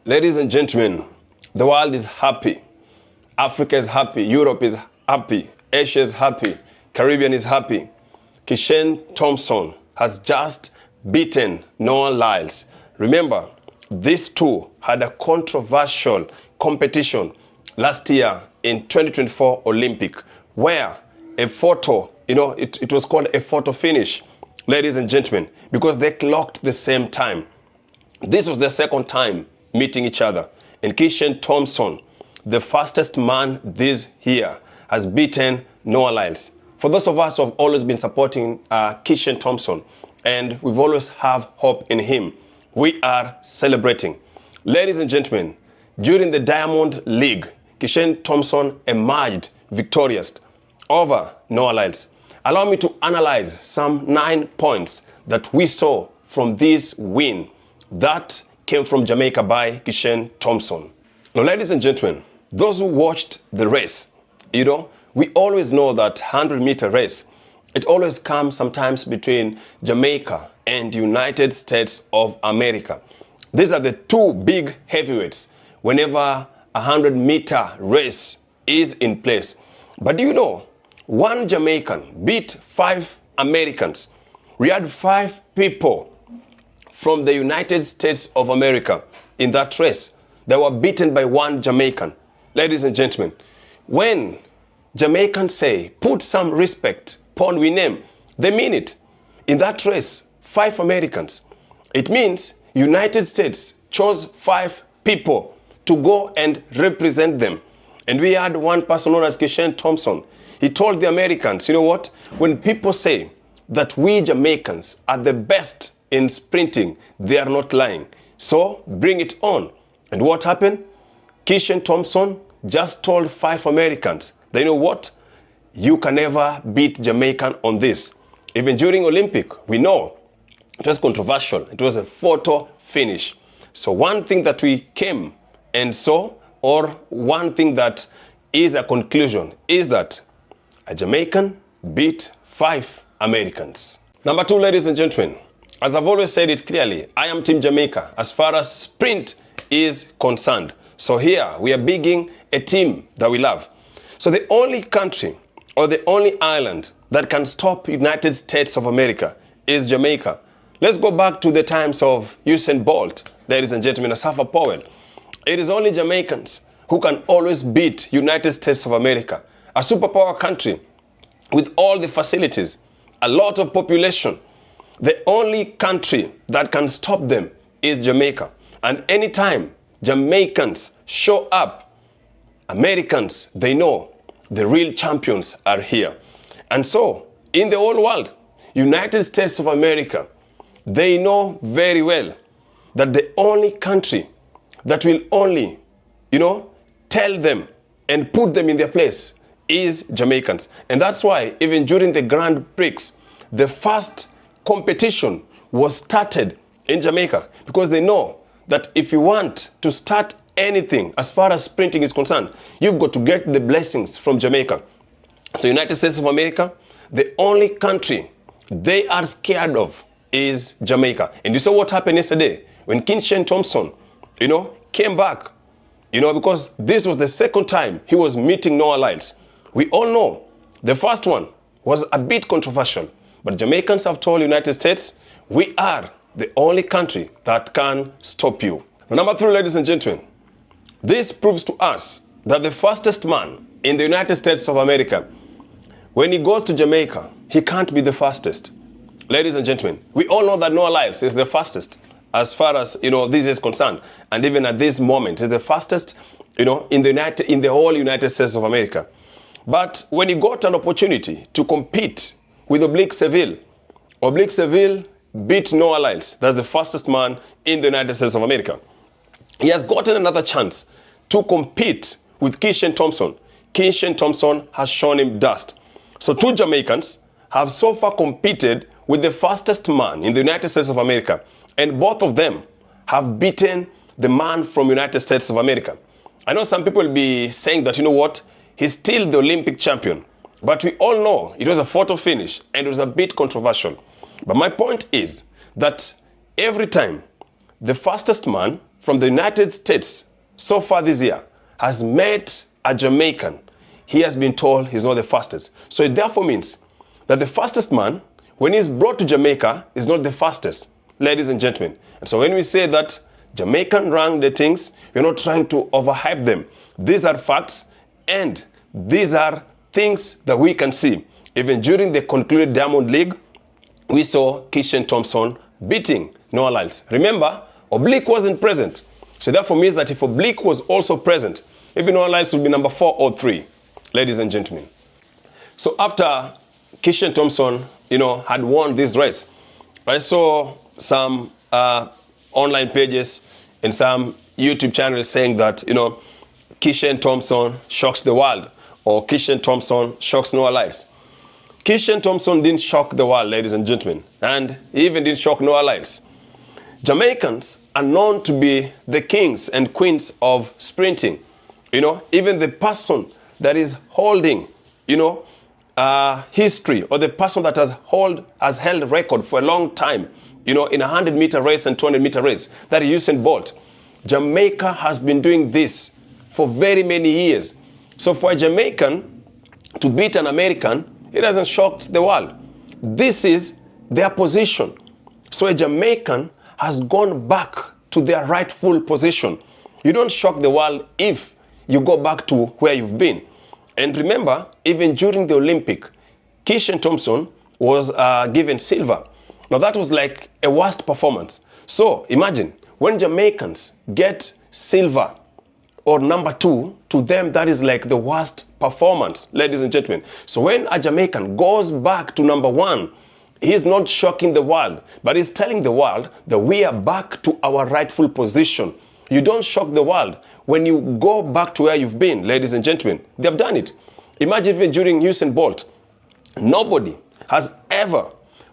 Ladies and gentlemen, the world is happy. Africa is happy. Europe is happy. Asia is happy. Caribbean is happy. Kishane Thompson has just beaten Noah Lyles. Remember, these two had a controversial competition last year in 2024 Olympic, where a photo, it was called a photo finish, ladies and gentlemen, because they clocked the same time. This was the second time meeting each other. And Kishane Thompson, the fastest man this year, has beaten Noah Lyles. For those of us who have always been supporting Kishane Thompson, and we've always have hope in him, we are celebrating. Ladies and gentlemen, during the Diamond League, Kishane Thompson emerged victorious over Noah Lyles. Allow me to analyze some 9 points that we saw from this win that came from Jamaica by Kishane Thompson. Now, ladies and gentlemen, those who watched the race, we always know that 100-meter race, it always comes sometimes between Jamaica and United States of America. These are the two big heavyweights whenever a 100-meter race is in place. But do you know, one Jamaican beat 5 Americans. We had 5 people from the United States of America in that race that were beaten by one Jamaican. Ladies and gentlemen, when Jamaicans say, put some respect upon we name, they mean it. In that race, 5 Americans. It means United States chose 5 people to go and represent them. And we had one person known as Kishane Thompson. He told the Americans, you know what? When people say that we Jamaicans are the best in sprinting, they are not lying. So bring it on. And what happened? Kishane Thompson just told 5 Americans, that, you know what? You can never beat Jamaican on this. Even during Olympic, we know it was controversial. It was a photo finish. So one thing that we came and saw, or one thing that is a conclusion, is that a Jamaican beat 5 Americans. Number 2, ladies and gentlemen, as I've always said it clearly, I am Team Jamaica as far as sprint is concerned. So here we are bigging a team that we love. So the only country or the only island that can stop United States of America is Jamaica. Let's go back to the times of Usain Bolt, ladies and gentlemen, Asafa Powell. It is only Jamaicans who can always beat United States of America, a superpower country with all the facilities, a lot of population. The only country that can stop them is Jamaica. And anytime Jamaicans show up, Americans, they know the real champions are here. And so, in the whole world, United States of America, they know very well that the only country that will only, tell them and put them in their place is Jamaicans. And that's why even during the Grand Prix, the first competition was started in Jamaica, because they know that if you want to start anything as far as sprinting is concerned, you've got to get the blessings from Jamaica. So United States of America, the only country they are scared of is Jamaica. And you saw what happened yesterday when Kishane Thompson, came back, because this was the second time he was meeting Noah Lyles. We all know the first one was a bit controversial, but Jamaicans have told United States, we are the only country that can stop you. Now, number 3, ladies and gentlemen, this proves to us that the fastest man in the United States of America, when he goes to Jamaica, he can't be the fastest. Ladies and gentlemen, we all know that Noah Lyles is the fastest as far as, this is concerned. And even at this moment, is the fastest, in the whole United States of America. But when he got an opportunity to compete with Oblique Seville beat Noah Lyles. That's the fastest man in the United States of America. He has gotten another chance to compete with Kishane Thompson. Kishane Thompson has shown him dust. So 2 Jamaicans have so far competed with the fastest man in the United States of America. And both of them have beaten the man from United States of America. I know some people will be saying that, he's still the Olympic champion. But we all know it was a photo finish and it was a bit controversial. But my point is that every time the fastest man from the United States so far this year has met a Jamaican, he has been told he's not the fastest. So it therefore means that the fastest man, when he's brought to Jamaica, is not the fastest, ladies and gentlemen. And so when we say that Jamaican rank the things, we're not trying to overhype them. These are facts, and these are things that we can see. Even during the concluded Diamond League, we saw Kishane Thompson beating Noah Lyles. Remember, Oblique wasn't present. So therefore means that if Oblique was also present, maybe Noah Lyles would be number 4 or 3, ladies and gentlemen. So after Kishane Thompson, had won this race, I saw some online pages and some YouTube channels saying that, Kishane Thompson shocks the world, or Kishane Thompson shocks Noah Lyles. Kishane Thompson didn't shock the world, ladies and gentlemen, and he even didn't shock Noah Lyles. Jamaicans are known to be the kings and queens of sprinting. Even the person that is holding, history, or the person that has held record for a long time, in a 100-meter race and 200-meter race, that is Usain Bolt. Jamaica has been doing this for very many years. So for a Jamaican to beat an American, it hasn't shocked the world. This is their position. So a Jamaican has gone back to their rightful position. You don't shock the world if you go back to where you've been. And remember, even during the Olympic, Kishane Thompson was given silver. Now that was like a worst performance. So imagine, when Jamaicans get silver or number 2, to them that is like the worst performance, ladies and gentlemen. So when a Jamaican goes back to number 1, he's not shocking the world, but he's telling the world that we are back to our rightful position. You don't shock the world when you go back to where you've been, ladies and gentlemen. They've done it. Imagine even during Usain Bolt, nobody has ever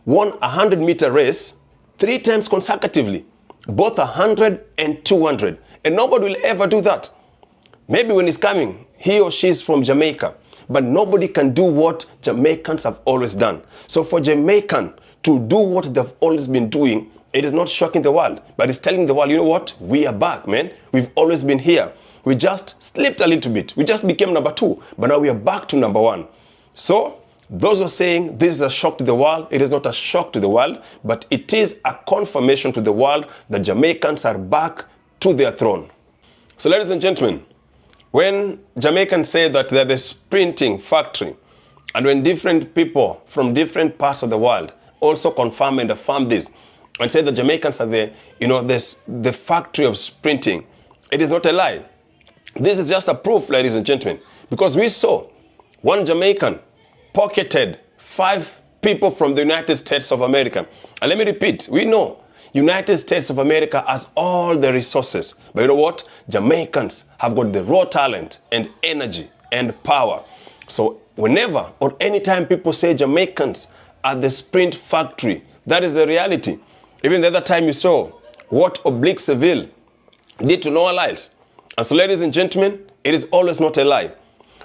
won a 100-meter race 3 times consecutively, both 100 and 200. And nobody will ever do that. Maybe when he's coming, he or she is from Jamaica, but nobody can do what Jamaicans have always done. So for Jamaican to do what they've always been doing, it is not shocking the world, but it's telling the world, you know what? We are back, man. We've always been here. We just slipped a little bit. We just became number 2, but now we are back to number 1. So those who are saying this is a shock to the world, it is not a shock to the world, but it is a confirmation to the world that Jamaicans are back to their throne. So ladies and gentlemen, when Jamaicans say that they're the sprinting factory, and when different people from different parts of the world also confirm and affirm this, and say that Jamaicans are the factory of sprinting, it is not a lie. This is just a proof, ladies and gentlemen, because we saw one Jamaican pocketed 5 people from the United States of America. And let me repeat, we know United States of America has all the resources. But you know what? Jamaicans have got the raw talent and energy and power. So whenever or anytime people say Jamaicans are the sprint factory, that is the reality. Even the other time you saw what Oblique Seville did to Noah Lyles. And so ladies and gentlemen, it is always not a lie.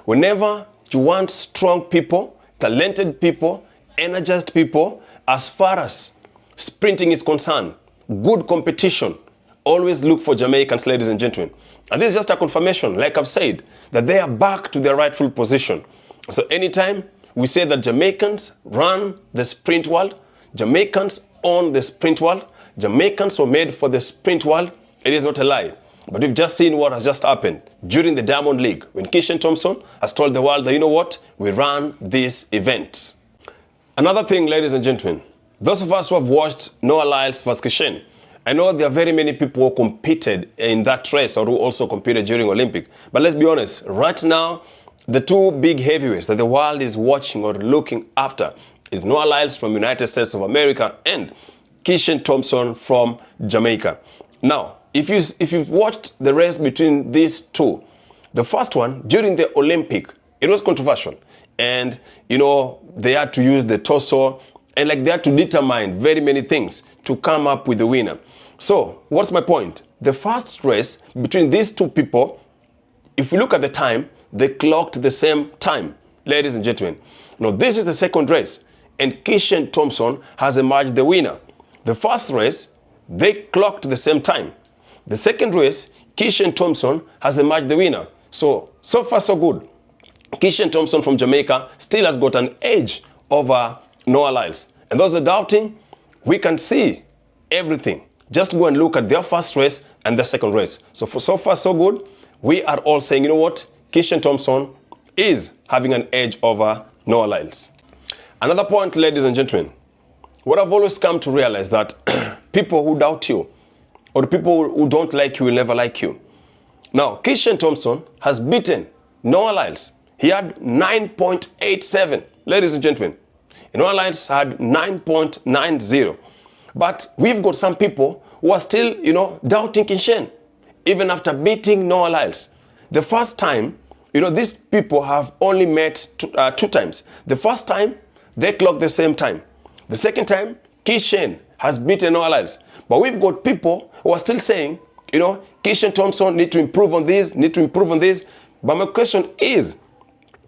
Whenever you want strong people, talented people, energized people, as far as sprinting is concerned, good competition, always look for Jamaicans, ladies and gentlemen. And this is just a confirmation, like I've said, that they are back to their rightful position. So anytime we say that Jamaicans run the sprint world, Jamaicans own the sprint world, Jamaicans were made for the sprint world, it is not a lie. But we've just seen what has just happened during the Diamond League when Kishane Thompson has told the world that, you know what, we ran this event. Another thing, ladies and gentlemen, those of us who have watched Noah Lyles vs. Kishane, I know there are very many people who competed in that race or who also competed during Olympic. But let's be honest, right now, the 2 big heavyweights that the world is watching or looking after is Noah Lyles from United States of America and Kishane Thompson from Jamaica. Now, if you've watched the race between these 2, the first one, during the Olympic, it was controversial. And, they had to use the torso and they had to determine very many things to come up with the winner. So, what's my point? The first race between these 2 people, if we look at the time, they clocked the same time, ladies and gentlemen. Now, this is the second race, and Kishane Thompson has emerged the winner. The first race, they clocked the same time. The second race, Kishane Thompson has emerged the winner. So far so good. Kishane Thompson from Jamaica still has got an edge over Noah Lyles. And those who are doubting, we can see everything. Just go and look at their first race and their second race. So far so good. We are all saying, you know what? Kishane Thompson is having an edge over Noah Lyles. Another point, ladies and gentlemen, what I've always come to realize that people who doubt you or the people who don't like you will never like you. Now, Kishane Thompson has beaten Noah Lyles. He had 9.87, ladies and gentlemen. Noah Lyles had 9.90. But we've got some people who are still, doubting Kishane, even after beating Noah Lyles. The first time, these people have only met two times. The first time, they clocked the same time. The second time, Kishane has beaten Noah Lyles. But we've got people who are still saying, Kishane Thompson need to improve on this, need to improve on this. But my question is,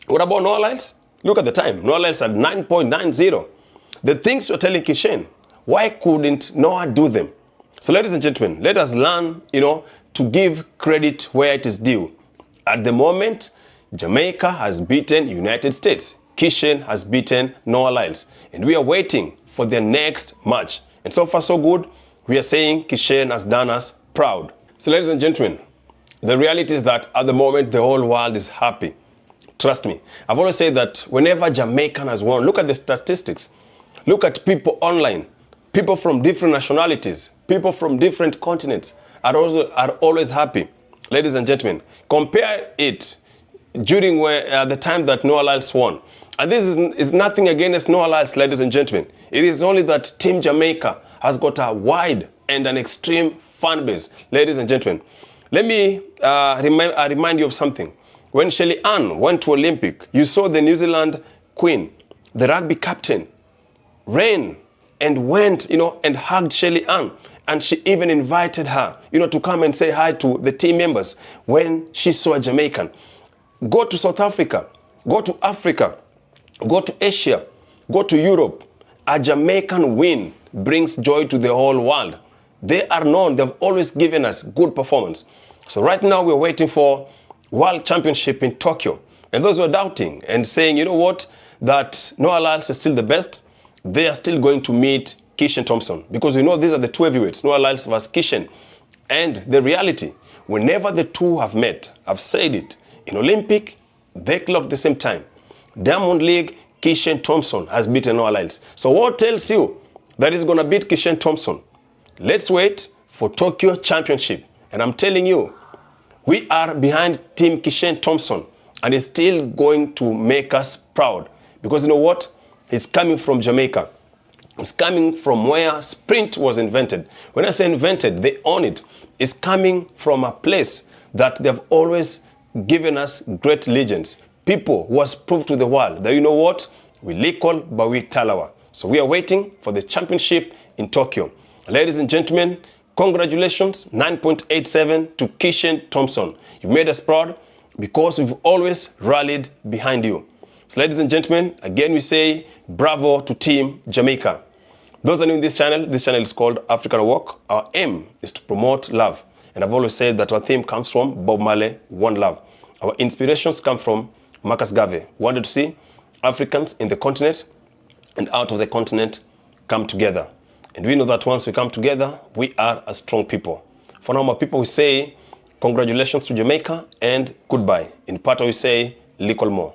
what about Noah Lyles? Look at the time. Noah Lyles had 9.90. The things you're telling Kishane, why couldn't Noah do them? So ladies and gentlemen, let us learn, to give credit where it is due. At the moment, Jamaica has beaten United States. Kishane has beaten Noah Lyles. And we are waiting for their next match. And so far so good, we are saying Kishane has done us proud. So ladies and gentlemen, the reality is that at the moment, the whole world is happy. Trust me. I've always said that whenever Jamaican has won, look at the statistics. Look at people online. People from different nationalities, people from different continents are always happy. Ladies and gentlemen, compare it during the time that Noah Lyles won. And this is nothing against Noah Lyles, ladies and gentlemen. It is only that Team Jamaica has got a wide and an extreme fan base. Ladies and gentlemen, let me remind you of something. When Shelly Ann went to Olympic, you saw the New Zealand queen, the rugby captain, ran and went, and hugged Shelly Ann. And she even invited her, to come and say hi to the team members when she saw a Jamaican. Go to South Africa, go to Africa, go to Asia, go to Europe. A Jamaican win brings joy to the whole world. They are known, they've always given us good performance. So right now we're waiting for World Championship in Tokyo. And those who are doubting and saying, that Noah Lyles is still the best, they are still going to meet Kishane Thompson. Because these are the two heavyweights, Noah Lyles versus Kishane. And the reality, whenever the two have met, I've said it, in Olympic, they clocked the same time. Diamond League, Kishane Thompson has beaten Noah Lyles. So what tells you that he's going to beat Kishane Thompson? Let's wait for Tokyo Championship. And I'm telling you, we are behind Team Kishane Thompson. And he's still going to make us proud. Because you know what? He's coming from Jamaica. He's coming from where sprint was invented. When I say invented, they own it. It's coming from a place that they've always given us great legends. People who has proved to the world that, we Likol, but we Talawa. So we are waiting for the championship in Tokyo. Ladies and gentlemen, congratulations, 9.87 to Kishane Thompson. You've made us proud because we've always rallied behind you. So ladies and gentlemen, again we say bravo to Team Jamaica. Those are new in this channel is called African Walk. Our aim is to promote love. And I've always said that our theme comes from Bob Marley, One Love. Our inspirations come from Marcus Garvey, who wanted to see Africans in the continent and out of the continent come together. And we know that once we come together, we are a strong people. For now, my people, we say congratulations to Jamaica and goodbye. In part, we say Likol more.